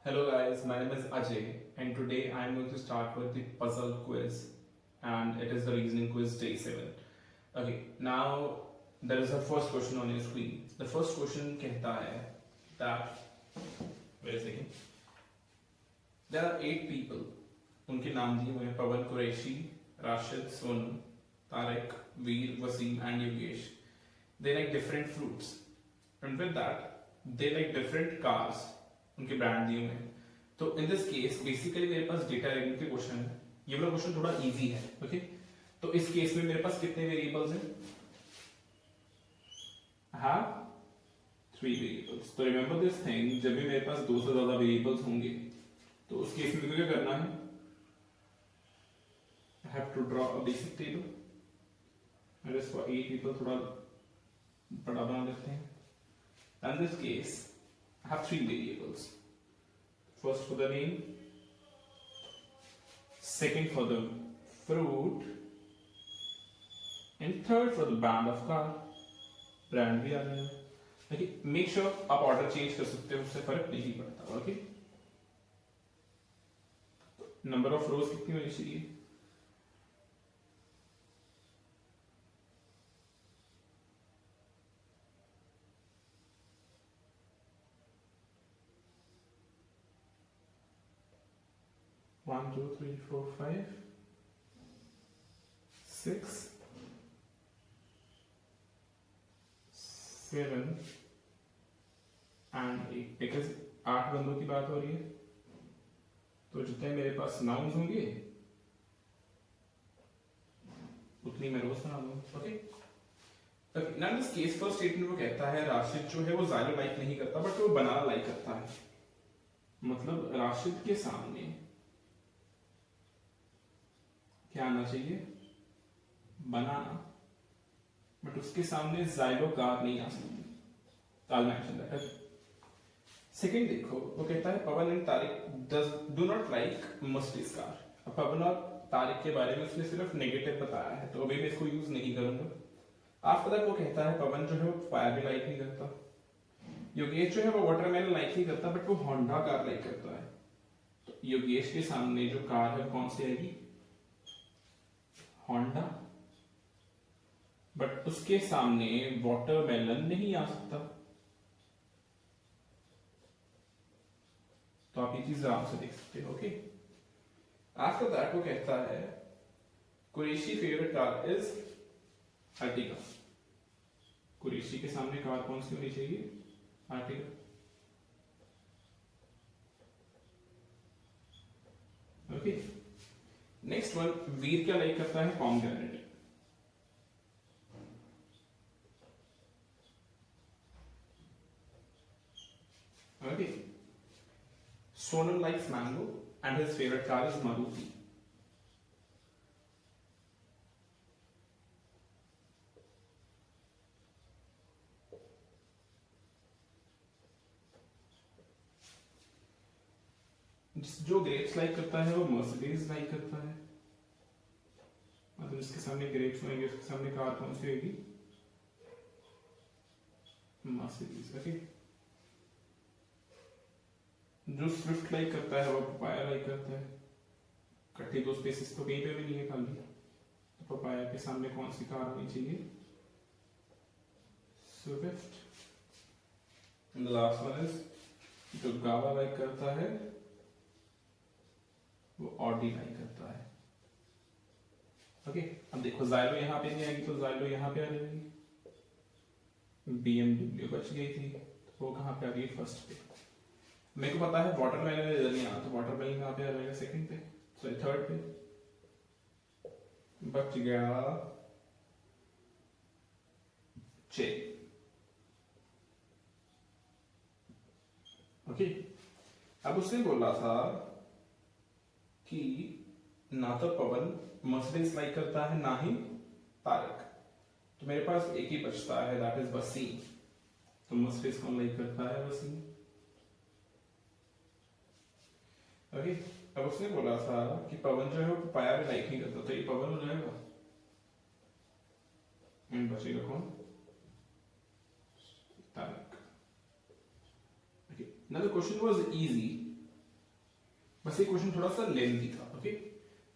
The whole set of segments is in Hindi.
Hello guys, my name is Ajay and today I am going to start with the puzzle quiz and it is the reasoning quiz day 7. Okay, now there is a first question on your screen. The first question कहता है that wait a second. There are 8 people. उनके नाम दिए हुए हैं Pawan Qureshi, Rashid, Sonu, Tariq, Veer, Wasim and Yogesh. They like different fruits and with that they like different cars. उनके ब्रांड दिए हुए हैं. तो इन दिस केस बेसिकली मेरे पास डेटा रेगुलर के क्वेश्चन है. ये वाला क्वेश्चन थोड़ा इजी है. ओके, तो इस केस में मेरे पास कितने वेरिएबल्स हैं? हाँ, 3 वेरिएबल्स. तो रिमेंबर दिस थिंग, जब भी मेरे पास 2 से ज्यादा वेरिएबल्स होंगे तो उस केस में क्या करना है? I have to draw a basic table. और इसको 8 people थोड़ा बड़ा बना लेते हैं. In this case I have 3 variables. First for the name, second for the fruit, and third for the brand of car. Brand भी आ रहा है. ओके, मेक श्योर आप ऑर्डर चेंज कर सकते हो, उससे फर्क नहीं पड़ता. ओके, नंबर ऑफ रोज कितनी होनी चाहिए? One, two, three, four, 5, 6, 7 and 8. Because 8 बंदों की बात हो रही है तो जितने मेरे पास नाउन्स होंगे उतनी मैं रोज बना दूंगा. Okay, now this case first statement वो कहता है राशिद जो है वो जाइलो लाइक नहीं करता बट वो बनाना लाइक करता है. मतलब राशिद के सामने क्या आना चाहिए? बनाना. बट उसके सामने जाइलो कार नहीं आ सकती. I'll mention that. सेकेंड देखो, वो कहता है Pawan and Tariq do not like Mercedes car. अब पवन और तारिक के बारे में उसने सिर्फ नेगेटिव बताया है तो अभी मैं इसको यूज नहीं करूंगा. आफ्टर दैट वो कहता है पवन जो है वो फायर भी लाइक नहीं करता. योगेश जो है वो वाटरमेलन लाइक नहीं करता बट वो होंडा कार लाइक करता है. तो योगेश के सामने जो कार है कौन सी आएगी? होंडा. बट उसके सामने वाटरमेलन नहीं आ सकता. तो आप ये चीज आराम से देख सकते हो. ओके, आफ्टर दैट वो कहता है Qureshi favourite car is Ertiga. Qureshi के सामने कार कौन सी होनी चाहिए? आर्टिगा. ओके, नेक्स्ट वन, वीर क्या लाइक करता है? Pomegranate. Okay, Sonal likes mango and his favorite car is Maruti. जो ग्रेप्स लाइक करता है वो मर्सिडीज लाइक करता है. मतलब जिसके सामने ग्रेप्स होंगे उसके सामने कार कौन सी होगी? मर्सिडीज. ओके, जो स्विफ्ट लाइक करता है वो पपाया लाइक करता है. कट्टी 2 स्पेसेस तो कहीं पे भी नहीं है खाली. तो पपाया के सामने कौन सी कार होनी चाहिए? Swift. And the last one is जो गावा लाइक करता है वो ऑडी लाइक करता है. ओके, अब देखो जाइलो यहां पे नहीं आएगी तो जाइलो यहां पे आ जाएगी. BMW बच गई थी तो वो कहां पे आ गई? फर्स्ट पे. मेरे को पता है वाटरमेलन इधर नहीं आना तो वाटरमेलन कहां पे आ जाएगा? सेकंड पे. सॉरी थर्ड पे. बच गया चे. ओके, अब उसने बोला था कि ना तो पवन मर्सिडीज लाइक करता है ना ही तारिक. तो मेरे पास एक ही बचता है, दैट इज वसीम. तो मर्सिडीज कौन लाइक करता है? वसीम. ओके, अब उसने बोला था कि पवन जो है वो पपाया भी लाइक नहीं करता तो ये पवन हो जाएगा. एंड बचेगा कौन? Tariq. Okay. Now the question was easy बस ये क्वेश्चन थोड़ा सा लेंथी था। ओके,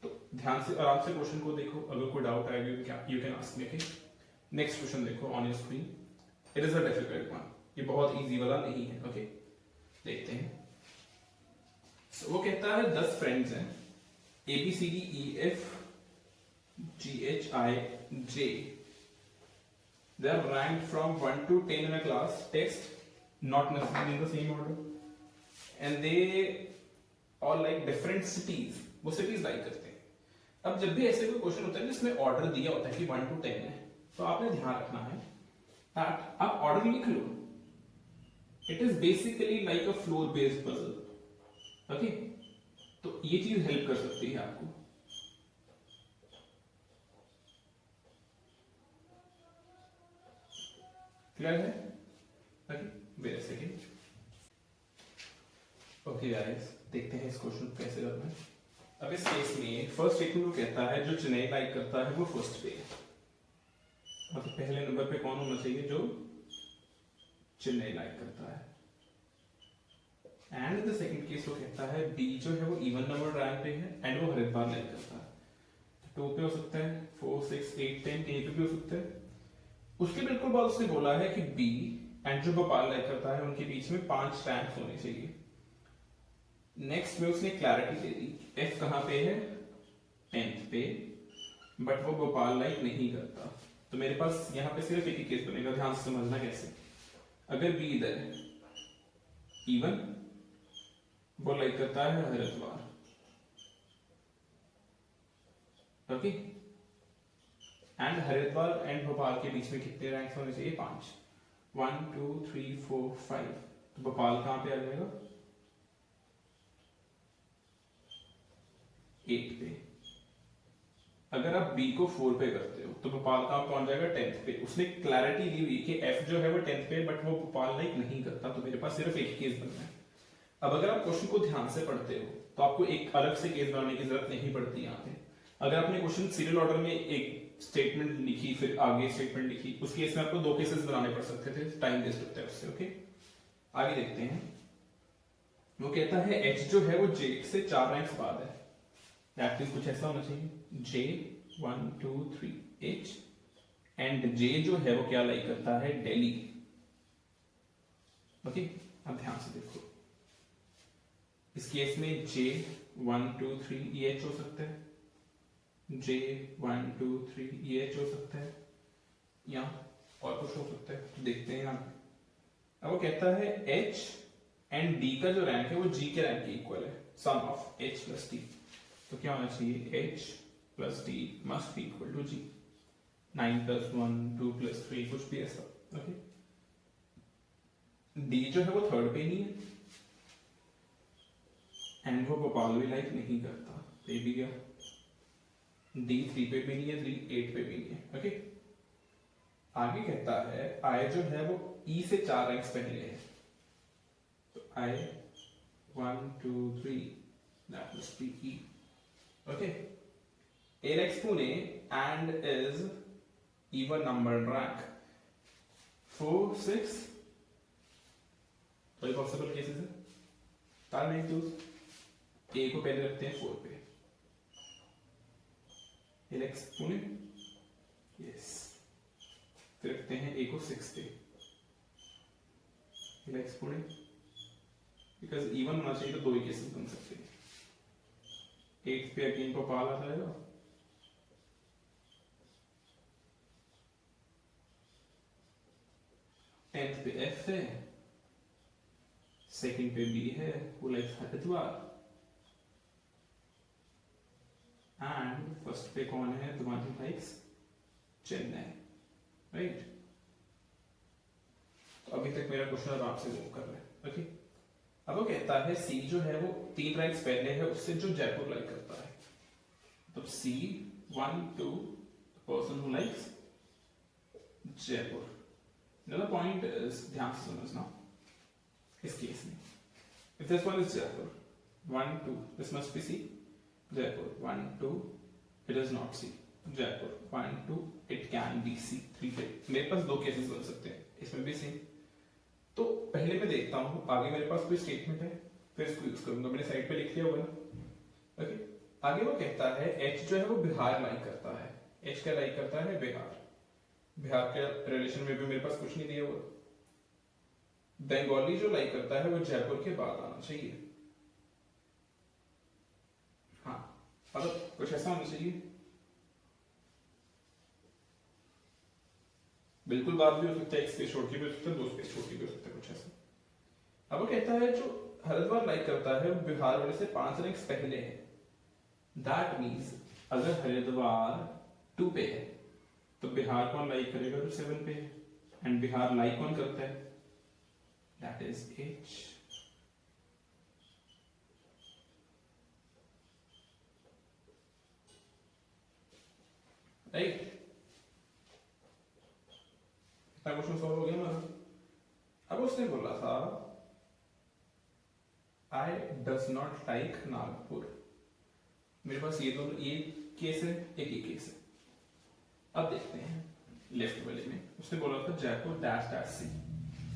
तो ध्यान से आराम से क्वेश्चन को देखो, अगर कोई डाउट आएगा you can ask me. Okay, next question देखो on your screen. It is a difficult one, ये बहुत इजी वाला नहीं है। ओके, देखते हैं। So, वो कहता है 10 फ्रेंड्स हैं, ABCDEF GHI J, they are ranked from 1 to 10 in a class test, not necessarily in the same order, and they all like different cities, वो cities like करते हैं। अब जब भी ऐसे कोई क्वेश्चन होता है जिसमें ऑर्डर दिया होता है कि 1 to 10 है, तो आपने ध्यान रखना है that आप ऑर्डर लिख लो। It is basically like a floor based puzzle. Okay, तो ये चीज हेल्प कर सकती है आपको। क्लियर है? Okay, wait a second. Okay guys, देखते हैं इस क्वेश्चन को कैसे करना है। अब इस केस में फर्स्ट स्टेटमेंट को कहता है जो चेन्नई लाइक करता है वो फर्स्ट पे है, मतलब पहले नंबर पे कौन होना चाहिए? जो चेन्नई लाइक करता है। एंड द सेकंड केस वो कहता है बी जो है वो इवन नंबर रैंक पे है एंड वो हरिद्वार लाइक करता है। 2 पे हो सकता है, 4 6 8 10 कहीं पे भी हो सकता है। उसके बिल्कुल बाद उसने बोला है कि बी एंड जो भोपाल लाइक करता है उनके बीच में 5 रैंक होने चाहिए। नेक्स्ट में उसने क्लैरिटी दे दी, एफ कहां पे है? 10th पे, बट वो भोपाल लाइक नहीं करता। तो मेरे पास यहाँ पे सिर्फ एक ही केस बनेगा, ध्यान से समझना कैसे। अगर बी इधर है इवन, वो लाइक करता है Haridwar. Okay, and Haridwar and Bhopal के बीच में कितने रैंक्स होने चाहिए? 5। 1 2 3 4 5। तो भोपाल कहां पे आ जाएगा? 8 पे। अगर आप बी को 4 पे करते हो तो भोपाल कहां पहुंच जाएगा? 10th पे। उसने क्लैरिटी दी हुई कि एफ जो है वो 10th पे, बट वो भोपाल लाइक नहीं करता। तो मेरे पास सिर्फ एक केस बनना है। अब अगर आप क्वेश्चन को ध्यान से पढ़ते हो तो आपको एक अलग से केस बनाने की जरूरत नहीं पड़ती यहाँ पे। अगर आपने क्वेश्चन सीरियल ऑर्डर में एक स्टेटमेंट लिखी फिर आगे स्टेटमेंट लिखी, उस केस में आपको 2 केसेस बनाने पड़ सकते थे, टाइम वेस्ट होता है उससे। ओके, आगे देखते हैं। वो कहता है एच जो है वो जे से 4 रैंक्स बाद है। दैट मींस कुछ ऐसा होना चाहिए, जे 1 2 3 एच, एंड जे जो है वो क्या लाइक करता है? दिल्ली। ओके, अब ध्यान से देखो। इस केस में J 1 2 3 EH हो सकता है, J 1 2 3 EH हो सकता है, या और कुछ हो सकता है। तो देखते हैं यहाँ। अब वो कहता है H एंड D का जो रैंक है वो G के रैंक के इक्वल है, sum of H plus D। तो क्या होना चाहिए? H plus D must be equal to G। 9 plus 1 2 plus 3 कुछ भी ऐसा। ओके, D जो है वो 3rd पे नहीं है एंड वो भोपाल भी लाइक नहीं करता, तो ये भी गया। D 3 पे भी नहीं है, 3 8 पे भी नहीं है। ओके, आगे कहता है I जो है वो E से 4 रैंक्स पहले है, तो I 1 2 3 that must be E। Okay, Alex Pune and is even numbered rank 4 6। तो पॉसिबल केसेस है, तार नहीं चूज। ए को पहले रखते हैं 4 पे, एलेक्स पुणे, यस। फिर रखते हैं ए को 6 पे, एलेक्स पुणे, बिकॉज इवन होना चाहिए तो 2 ही केसेस बन सकते हैं। 8 पे अगेन भोपाल आ जाएगा, टेंथ पे एफ है, सेकंड पे बी है, वो लाइक हरिद्वार, एंड फर्स्ट पे कौन है? The one who likes Chennai, right. तो अभी तक मेरा क्वेश्चन आराम से मूव कर रहा है। ओके, अब वो कहता है सी जो है वो 3 रैंक्स पहले है उससे जो जयपुर लाइक करता है। तो सी 1 2 person who likes Jaipur. Another point is, ध्यान से समझना इस केस में, if this one is Jaipur 1 2, this must be C, Jaipur 1 2, it is not C, Jaipur 1 2, it can be C। 3 पे मेरे पास 2 केसेस बन सकते हैं, इसमें भी सेम। तो पहले मैं देखता हूँ आगे मेरे पास कोई स्टेटमेंट है, फिर इसको यूज करूंगा, मैंने साइड पे लिख लिया हुआ ना। ओके, आगे वो कहता है एच जो है वो बिहार लाइक करता है। एच क्या लाइक करता है? बिहार। बिहार के रिलेशन में भी मेरे पास कुछ नहीं दिया हुआ। बंगाली जो लाइक करता है वो जयपुर के बाद आना चाहिए। हाँ, मतलब कुछ ऐसा होना चाहिए, बिल्कुल बात भी हो सकता है, एक स्पेस छोड़ के भी हो सकता है, 2 स्पेस छोड़ के भी हो सकता है, कुछ ऐसा। अब वो कहता है जो हरिद्वार लाइक करता है वो बिहार वाले से 5 रैंक्स पहले है। दैट मीन्स अगर हरिद्वार 2 पे है तो बिहार कौन लाइक करेगा? जो 7 पे है। एंड बिहार लाइक कौन करता है? That is H. Right, question solve हो गया ना। अब उसने बोला था I does not like Nagpur. मेरे पास ये दोनों, ये केस है, एक ही केस है। अब देखते हैं लेफ्ट वाले में। उसने बोला था Jaipur dash dash C.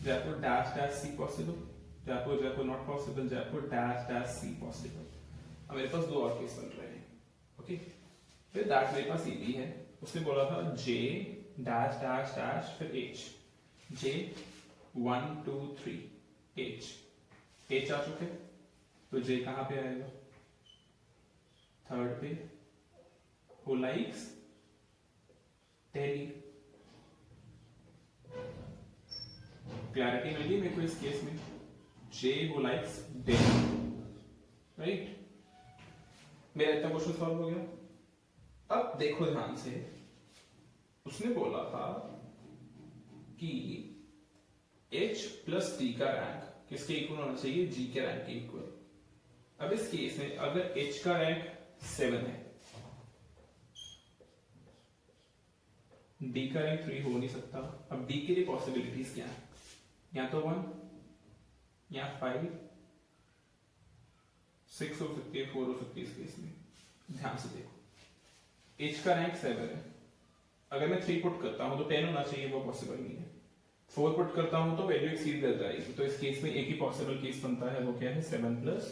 Jaipur dash dash C possible, Jaipur Jaipur not possible, Jaipur dash dash C possible. अब मेरे पास 2 और केस बन रहे हैं। ओके, फिर दैट मेरे पास ये भी है। उसने बोला था जे डैश डैश डैश फिर एच। जे 1 2 3 एच। एच आ चुके, तो जे कहां पे आएगा? 3rd पे। Who likes Delhi. क्लैरिटी मिली मेरे को इस केस में। जे हु लाइक्स दिल्ली। राइट, मेरा इतना क्वेश्चन सॉल्व हो गया। अब देखो ध्यान से, उसने बोला था कि H प्लस D का रैंक किसके इक्वल होना चाहिए? G के रैंक के इक्वल। अब इस केस में अगर H का रैंक 7 है, D का रैंक 3 हो नहीं सकता। अब D के लिए पॉसिबिलिटीज क्या है? या तो 1 या 5, 6 हो सकती है, 4 हो सकती है। इस केस में ध्यान से देखो, H का रैंक 7 है, अगर मैं 3 पुट करता हूं तो 10 होना चाहिए, वो पॉसिबल नहीं है। 4 पुट करता हूं तो वैल्यू एक्सीड कर जाएगी। तो इस केस में एक ही पॉसिबल केस बनता है, वो क्या है? 7 प्लस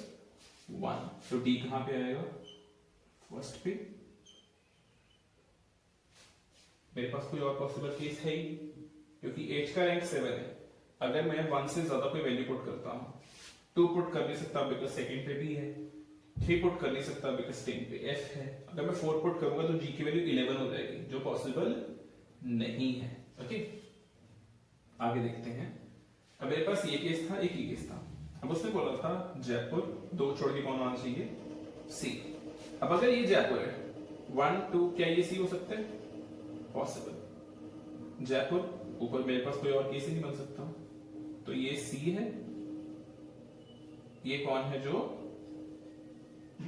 1। तो D कहां पे आएगा? फर्स्ट पे। मेरे पास कोई और पॉसिबल केस है ही, क्योंकि H का रैंक 7 है। अगर मैं 1 से ज्यादा कोई वैल्यू पुट करता हूं, 2 पुट कर नहीं सकता बिकॉज सेकंड पे B है, 3 पुट कर नहीं सकता बिकॉज 10 पे F है। अगर मैं 4 पुट करूंगा तो G की वैल्यू 11 हो जाएगी, जो पॉसिबल नहीं है। ओके, आगे देखते हैं। अब मेरे पास ये केस था, एक ही केस था। अब उसने बोला था जयपुर 2 छोड़ के कौन आना चाहिए? सी। अब अगर ये जयपुर है 1 2, क्या ये सी हो सकते हैं? पॉसिबल। जयपुर ऊपर मेरे पास कोई और केस ही नहीं बन सकता, तो ये सी है। ये कौन है जो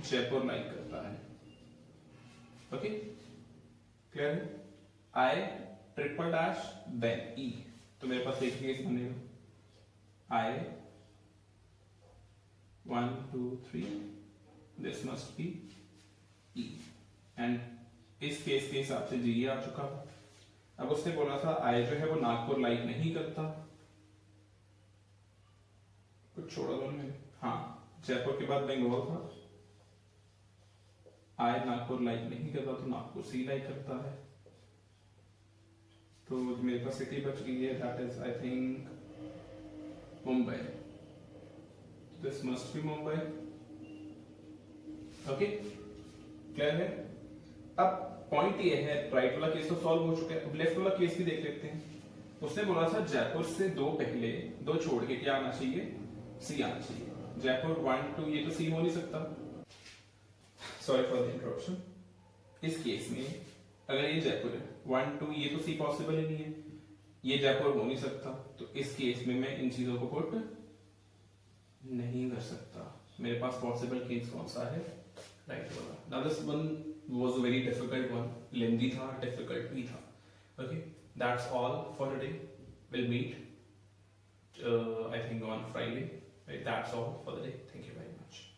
जयपुर लाइक करता है? ओके, क्लियर है? I triple dash then E. तो मेरे पास एक केस बनेगा I 1 2 3, this must be E. And इस केस के हिसाब से जी आ चुका। अब उसने बोला था आई जो है वो नागपुर लाइक नहीं करता, कुछ छोड़ा दो मैंने। हाँ, जयपुर के बाद बेंगलोर था। आई नागपुर लाइक नहीं करता, तो नागपुर सी लाइक करता है। तो मेरे पास सिटी बच गई है, that is I think Mumbai. This must B Mumbai. Okay, clear है? अब पॉइंट ये है, राइट वाला केस तो सॉल्व हो चुका है। अब लेफ्ट वाला केस भी देख लेते हैं। उसने बोला था जयपुर से 2 पहले 2 छोड़ के क्या आना चाहिए? सी आना चाहिए। जयपुर 1 2, ये तो सी हो नहीं सकता। Sorry for the interruption. इस केस में अगर ये जयपुर है 1 2, ये तो सी पॉसिबल ही नहीं है, ये जयपुर हो नहीं सकता। तो इस केस में मैं इन चीजों को पुट नहीं कर सकता। मेरे पास पॉसिबल केस कौन सा है? राइट वाला। Now this one was a very difficult one, lengthy था, डिफिकल्ट भी था। Okay, that's all for today. Will meet I think on Friday. That's all for the day. Thank you very much.